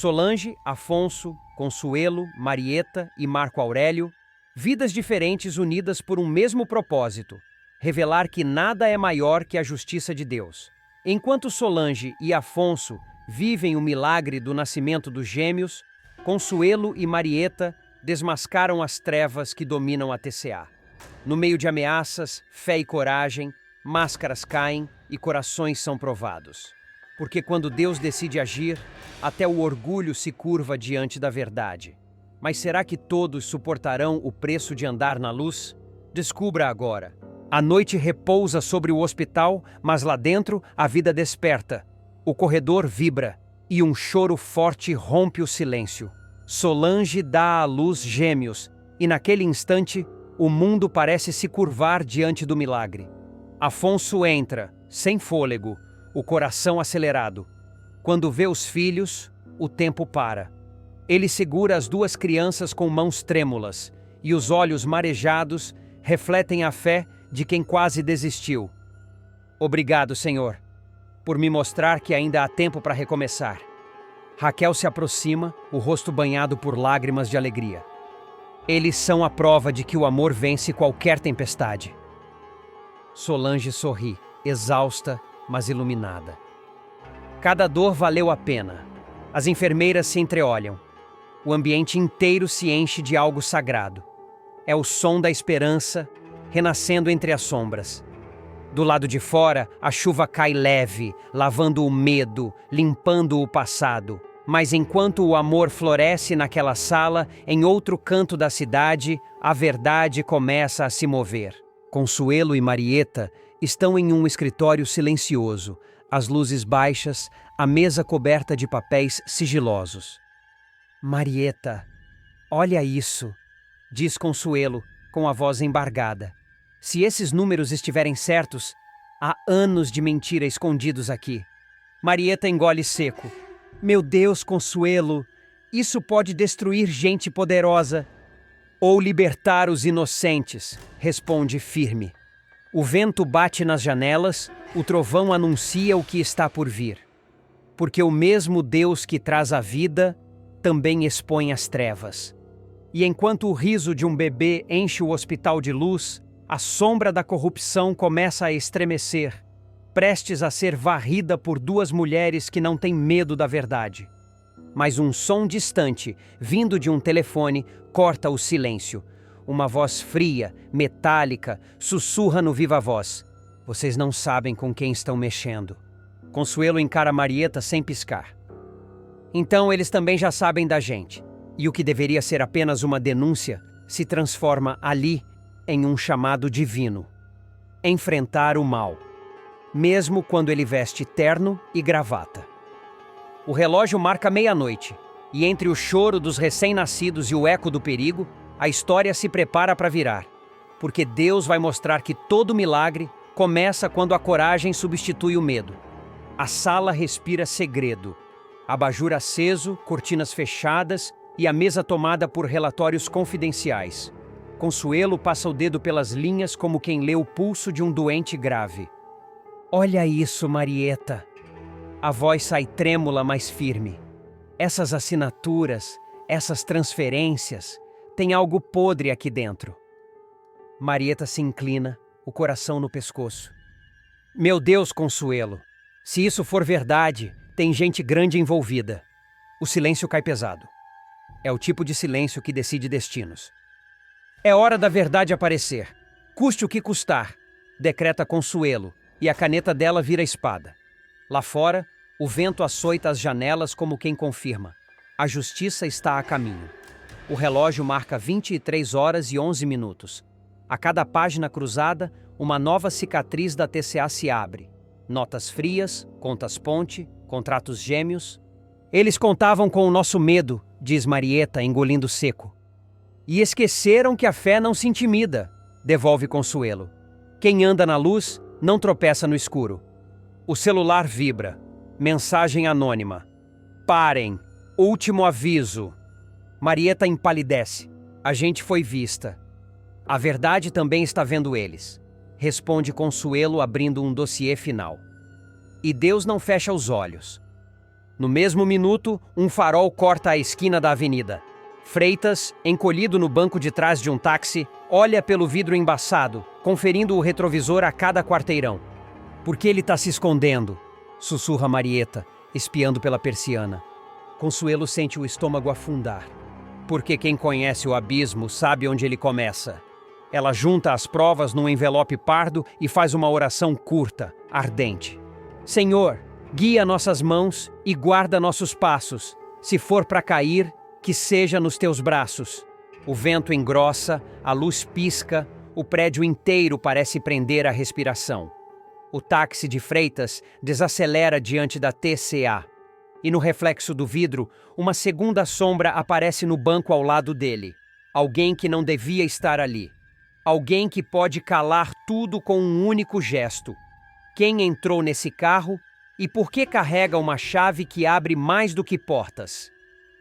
Solange, Afonso, Consuelo, Marieta e Marco Aurélio, vidas diferentes unidas por um mesmo propósito: revelar que nada é maior que a justiça de Deus. Enquanto Solange e Afonso vivem o milagre do nascimento dos gêmeos, Consuelo e Marieta desmascaram as trevas que dominam a TCA. No meio de ameaças, fé e coragem, máscaras caem e corações são provados. Porque quando Deus decide agir, até o orgulho se curva diante da verdade. Mas será que todos suportarão o preço de andar na luz? Descubra agora. A noite repousa sobre o hospital, mas lá dentro a vida desperta. O corredor vibra e um choro forte rompe o silêncio. Solange dá à luz gêmeos e naquele instante o mundo parece se curvar diante do milagre. Afonso entra, sem fôlego, o coração acelerado. Quando vê os filhos, o tempo para. Ele segura as duas crianças com mãos trêmulas e os olhos marejados refletem a fé de quem quase desistiu. Obrigado, Senhor, por me mostrar que ainda há tempo para recomeçar. Raquel se aproxima, o rosto banhado por lágrimas de alegria. Eles são a prova de que o amor vence qualquer tempestade. Solange sorri, exausta, mas iluminada. Cada dor valeu a pena. As enfermeiras se entreolham. O ambiente inteiro se enche de algo sagrado. É o som da esperança, renascendo entre as sombras. Do lado de fora, a chuva cai leve, lavando o medo, limpando o passado. Mas enquanto o amor floresce naquela sala, em outro canto da cidade, a verdade começa a se mover. Consuelo e Marieta estão em um escritório silencioso, as luzes baixas, a mesa coberta de papéis sigilosos. Marieta, olha isso, diz Consuelo, com a voz embargada. Se esses números estiverem certos, há anos de mentira escondidos aqui. Marieta engole seco. Meu Deus, Consuelo, isso pode destruir gente poderosa. Ou libertar os inocentes, responde firme. O vento bate nas janelas, o trovão anuncia o que está por vir. Porque o mesmo Deus que traz a vida também expõe as trevas. E enquanto o riso de um bebê enche o hospital de luz, a sombra da corrupção começa a estremecer, prestes a ser varrida por duas mulheres que não têm medo da verdade. Mas um som distante, vindo de um telefone, corta o silêncio. Uma voz fria, metálica, sussurra no viva-voz. Vocês não sabem com quem estão mexendo. Consuelo encara Marieta sem piscar. Então eles também já sabem da gente. E o que deveria ser apenas uma denúncia se transforma ali em um chamado divino. Enfrentar o mal. Mesmo quando ele veste terno e gravata. O relógio marca meia-noite, e entre o choro dos recém-nascidos e o eco do perigo, a história se prepara para virar. Porque Deus vai mostrar que todo milagre começa quando a coragem substitui o medo. A sala respira segredo. Abajur aceso, cortinas fechadas e a mesa tomada por relatórios confidenciais. Consuelo passa o dedo pelas linhas como quem lê o pulso de um doente grave. Olha isso, Marieta. A voz sai trêmula, mas firme. Essas assinaturas, essas transferências, tem algo podre aqui dentro. Marieta se inclina, o coração no pescoço. Meu Deus, Consuelo, se isso for verdade, tem gente grande envolvida. O silêncio cai pesado. É o tipo de silêncio que decide destinos. É hora da verdade aparecer. Custe o que custar, decreta Consuelo, e a caneta dela vira espada. Lá fora, o vento açoita as janelas como quem confirma. A justiça está a caminho. O relógio marca 23 horas e 11 minutos. A cada página cruzada, uma nova cicatriz da TCA se abre. Notas frias, contas-ponte, contratos gêmeos. Eles contavam com o nosso medo, diz Marieta, engolindo seco. E esqueceram que a fé não se intimida, devolve Consuelo. Quem anda na luz não tropeça no escuro. O celular vibra. Mensagem anônima. Parem. Último aviso. Marieta empalidece. A gente foi vista. A verdade também está vendo eles. Responde Consuelo abrindo um dossiê final. E Deus não fecha os olhos. No mesmo minuto, um farol corta a esquina da avenida. Freitas, encolhido no banco de trás de um táxi, olha pelo vidro embaçado, conferindo o retrovisor a cada quarteirão. "Por que ele está se escondendo?" sussurra Marieta, espiando pela persiana. Consuelo sente o estômago afundar. Porque quem conhece o abismo sabe onde ele começa. Ela junta as provas num envelope pardo e faz uma oração curta, ardente. "Senhor, guia nossas mãos e guarda nossos passos. Se for para cair, que seja nos teus braços." O vento engrossa, a luz pisca, o prédio inteiro parece prender a respiração. O táxi de Freitas desacelera diante da TCA. E no reflexo do vidro, uma segunda sombra aparece no banco ao lado dele. Alguém que não devia estar ali. Alguém que pode calar tudo com um único gesto. Quem entrou nesse carro e por que carrega uma chave que abre mais do que portas?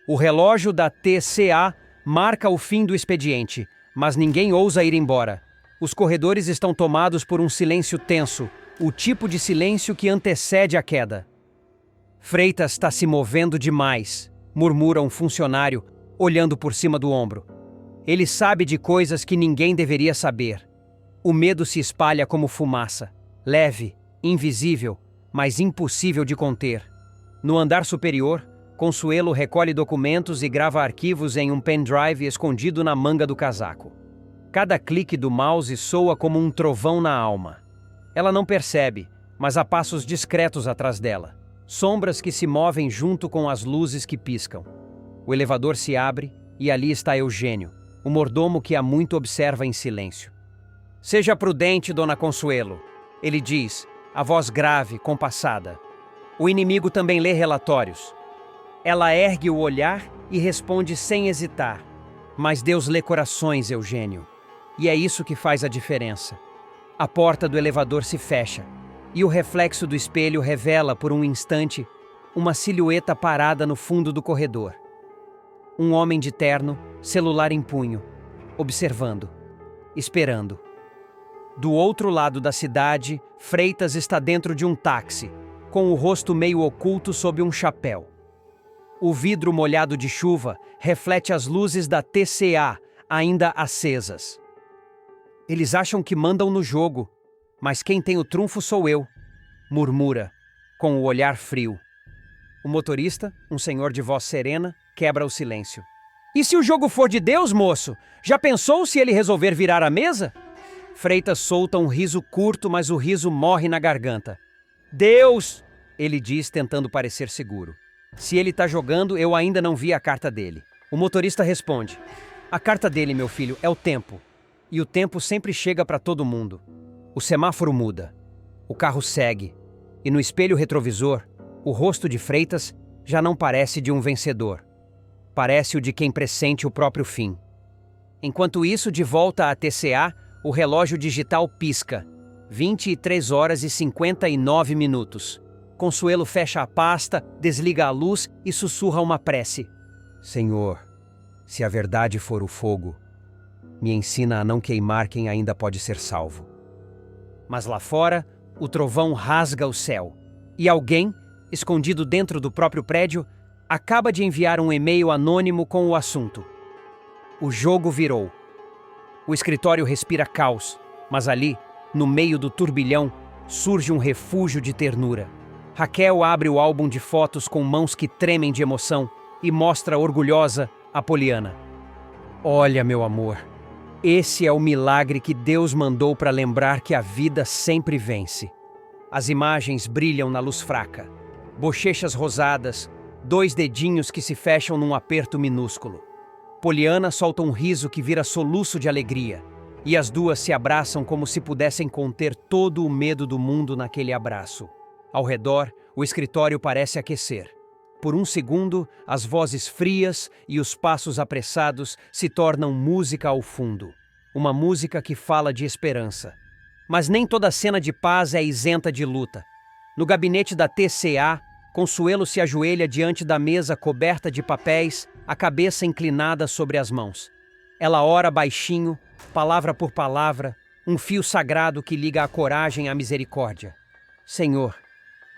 O relógio da TCA marca o fim do expediente, mas ninguém ousa ir embora. Os corredores estão tomados por um silêncio tenso, o tipo de silêncio que antecede a queda. "Freitas está se movendo demais", murmura um funcionário, olhando por cima do ombro. Ele sabe de coisas que ninguém deveria saber. O medo se espalha como fumaça, leve, invisível, mas impossível de conter. No andar superior, Consuelo recolhe documentos e grava arquivos em um pendrive escondido na manga do casaco. Cada clique do mouse soa como um trovão na alma. Ela não percebe, mas há passos discretos atrás dela. Sombras que se movem junto com as luzes que piscam. O elevador se abre e ali está Eugênio, o mordomo que há muito observa em silêncio. "Seja prudente, Dona Consuelo", ele diz, a voz grave, compassada. O inimigo também lê relatórios. Ela ergue o olhar e responde sem hesitar. "Mas Deus lê corações, Eugênio. E é isso que faz a diferença." A porta do elevador se fecha, e o reflexo do espelho revela por um instante uma silhueta parada no fundo do corredor. Um homem de terno, celular em punho, observando, esperando. Do outro lado da cidade, Freitas está dentro de um táxi, com o rosto meio oculto sob um chapéu. O vidro molhado de chuva reflete as luzes da TCA, ainda acesas. "Eles acham que mandam no jogo, mas quem tem o trunfo sou eu", murmura, com o olhar frio. O motorista, um senhor de voz serena, quebra o silêncio. "E se o jogo for de Deus, moço? Já pensou se ele resolver virar a mesa?" Freitas solta um riso curto, mas o riso morre na garganta. "Deus!" ele diz, tentando parecer seguro. "Se ele tá jogando, eu ainda não vi a carta dele." O motorista responde: "A carta dele, meu filho, é o tempo. E o tempo sempre chega para todo mundo." O semáforo muda. O carro segue. E no espelho retrovisor, o rosto de Freitas já não parece de um vencedor. Parece o de quem pressente o próprio fim. Enquanto isso, de volta à TCA, o relógio digital pisca. 23 horas e 59 minutos. Consuelo fecha a pasta, desliga a luz e sussurra uma prece. "Senhor, se a verdade for o fogo, me ensina a não queimar quem ainda pode ser salvo." Mas lá fora, o trovão rasga o céu. E alguém, escondido dentro do próprio prédio, acaba de enviar um e-mail anônimo com o assunto: "O jogo virou." O escritório respira caos, mas ali, no meio do turbilhão, surge um refúgio de ternura. Raquel abre o álbum de fotos com mãos que tremem de emoção e mostra orgulhosa a Poliana. "Olha, meu amor, esse é o milagre que Deus mandou para lembrar que a vida sempre vence." As imagens brilham na luz fraca. Bochechas rosadas, 2 dedinhos que se fecham num aperto minúsculo. Poliana solta um riso que vira soluço de alegria, e as duas se abraçam como se pudessem conter todo o medo do mundo naquele abraço. Ao redor, o escritório parece aquecer. Por um segundo, as vozes frias e os passos apressados se tornam música ao fundo. Uma música que fala de esperança. Mas nem toda cena de paz é isenta de luta. No gabinete da TCA, Consuelo se ajoelha diante da mesa coberta de papéis, a cabeça inclinada sobre as mãos. Ela ora baixinho, palavra por palavra, um fio sagrado que liga a coragem à misericórdia. "Senhor,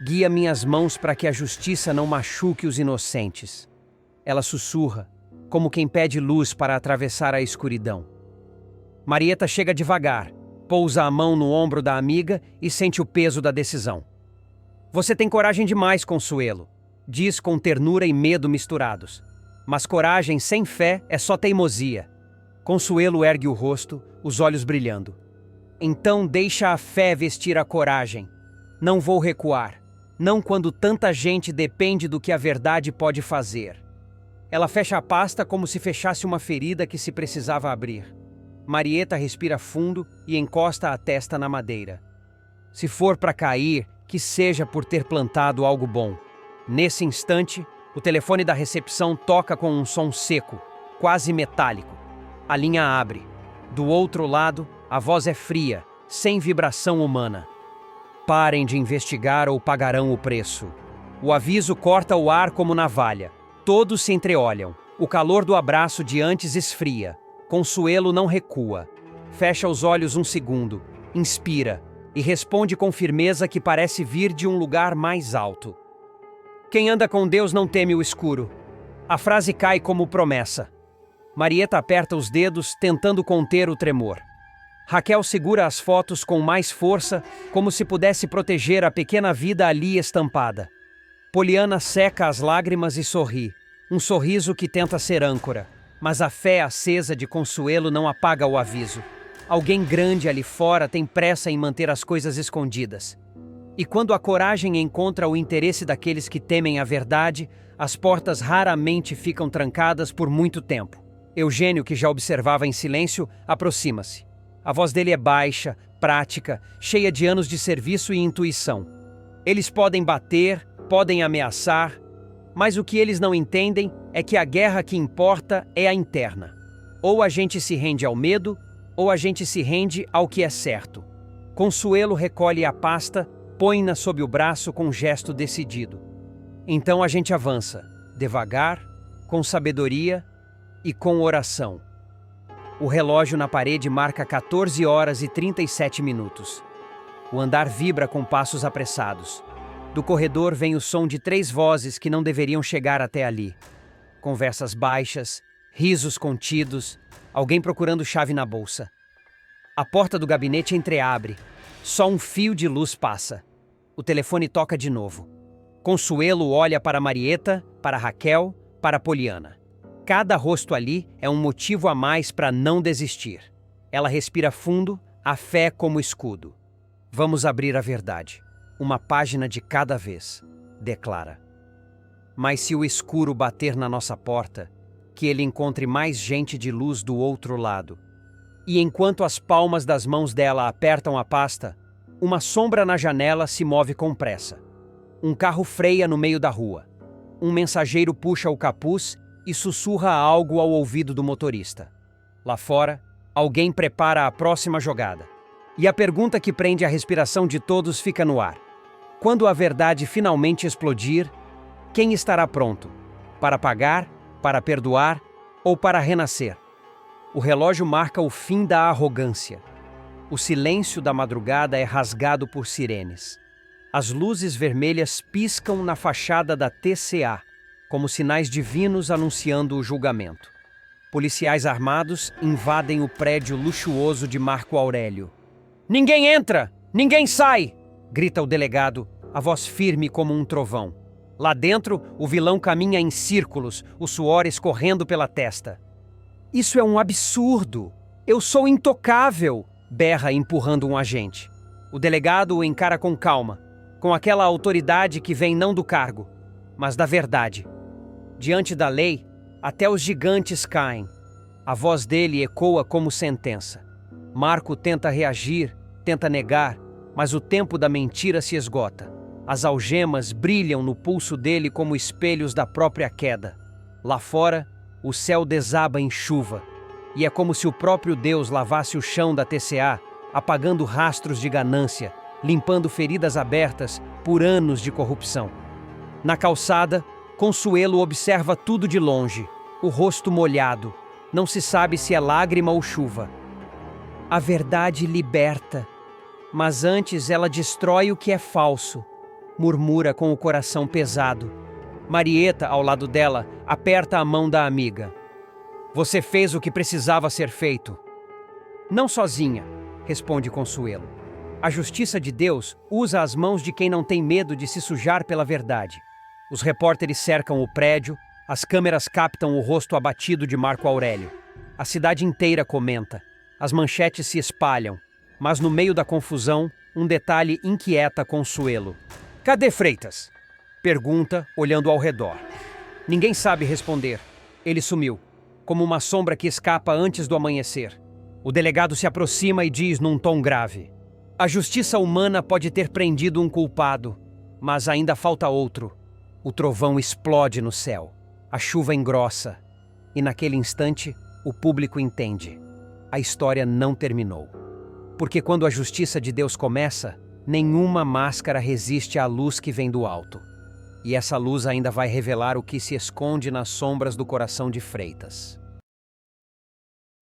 Guia minhas mãos para que a justiça não machuque os inocentes. Ela sussurra, como quem pede luz para atravessar a escuridão. Marieta chega devagar, pousa a mão no ombro da amiga e sente o peso da decisão. Você tem coragem demais, Consuelo, diz com ternura e medo misturados. Mas coragem sem fé é só teimosia. Consuelo ergue o rosto, os olhos brilhando. Então deixa a fé vestir a coragem. Não vou recuar. Não quando tanta gente depende do que a verdade pode fazer. Ela fecha a pasta como se fechasse uma ferida que se precisava abrir. Marieta respira fundo e encosta a testa na madeira. Se for para cair, que seja por ter plantado algo bom. Nesse instante, o telefone da recepção toca com um som seco, quase metálico. A linha abre. Do outro lado, a voz é fria, sem vibração humana. Parem de investigar ou pagarão o preço. O aviso corta o ar como navalha. Todos se entreolham. O calor do abraço de antes esfria. Consuelo não recua. Fecha os olhos um segundo, inspira e responde com firmeza que parece vir de um lugar mais alto. Quem anda com Deus não teme o escuro. A frase cai como promessa. Marieta aperta os dedos, tentando conter o tremor. Raquel segura as fotos com mais força, como se pudesse proteger a pequena vida ali estampada. Poliana seca as lágrimas e sorri, um sorriso que tenta ser âncora. Mas a fé acesa de Consuelo não apaga o aviso. Alguém grande ali fora tem pressa em manter as coisas escondidas. E quando a coragem encontra o interesse daqueles que temem a verdade, as portas raramente ficam trancadas por muito tempo. Eugênio, que já observava em silêncio, aproxima-se. A voz dele é baixa, prática, cheia de anos de serviço e intuição. Eles podem bater, podem ameaçar, mas o que eles não entendem é que a guerra que importa é a interna. Ou a gente se rende ao medo, ou a gente se rende ao que é certo. Consuelo recolhe a pasta, põe-na sob o braço com um gesto decidido. Então a gente avança, devagar, com sabedoria e com oração. O relógio na parede marca 14 horas e 37 minutos. O andar vibra com passos apressados. Do corredor vem o som de 3 vozes que não deveriam chegar até ali. Conversas baixas, risos contidos, alguém procurando chave na bolsa. A porta do gabinete entreabre. Só um fio de luz passa. O telefone toca de novo. Consuelo olha para Marieta, para Raquel, para Poliana. Cada rosto ali é um motivo a mais para não desistir. Ela respira fundo, a fé como escudo. Vamos abrir a verdade. Uma página de cada vez, declara. Mas se o escuro bater na nossa porta, que ele encontre mais gente de luz do outro lado. E enquanto as palmas das mãos dela apertam a pasta, uma sombra na janela se move com pressa. Um carro freia no meio da rua. Um mensageiro puxa o capuz e sussurra algo ao ouvido do motorista. Lá fora, alguém prepara a próxima jogada. E a pergunta que prende a respiração de todos fica no ar. Quando a verdade finalmente explodir, quem estará pronto? Para pagar, para perdoar ou para renascer? O relógio marca o fim da arrogância. O silêncio da madrugada é rasgado por sirenes. As luzes vermelhas piscam na fachada da TCA, como sinais divinos anunciando o julgamento. Policiais armados invadem o prédio luxuoso de Marco Aurélio. "Ninguém entra! Ninguém sai!" grita o delegado, a voz firme como um trovão. Lá dentro, o vilão caminha em círculos, o suor escorrendo pela testa. "Isso é um absurdo! Eu sou intocável!" berra empurrando um agente. O delegado o encara com calma, com aquela autoridade que vem não do cargo, mas da verdade. Diante da lei, até os gigantes caem. A voz dele ecoa como sentença. Marco tenta reagir, tenta negar, mas o tempo da mentira se esgota. As algemas brilham no pulso dele como espelhos da própria queda. Lá fora, o céu desaba em chuva, e é como se o próprio Deus lavasse o chão da TCA, apagando rastros de ganância, limpando feridas abertas por anos de corrupção. Na calçada, Consuelo observa tudo de longe, o rosto molhado. Não se sabe se é lágrima ou chuva. A verdade liberta, mas antes ela destrói o que é falso. murmura com o coração pesado. Marieta, ao lado dela, aperta a mão da amiga. Você fez o que precisava ser feito. Não sozinha, responde Consuelo. A justiça de Deus usa as mãos de quem não tem medo de se sujar pela verdade. Os repórteres cercam o prédio, as câmeras captam o rosto abatido de Marco Aurélio. A cidade inteira comenta. As manchetes se espalham, mas no meio da confusão, um detalhe inquieta Consuelo. Cadê Freitas? Pergunta, olhando ao redor. Ninguém sabe responder. Ele sumiu, como uma sombra que escapa antes do amanhecer. O delegado se aproxima e diz num tom grave: a justiça humana pode ter prendido um culpado, mas ainda falta outro. O trovão explode no céu. A chuva engrossa. E naquele instante, o público entende. A história não terminou. Porque quando a justiça de Deus começa, nenhuma máscara resiste à luz que vem do alto. E essa luz ainda vai revelar o que se esconde nas sombras do coração de Freitas.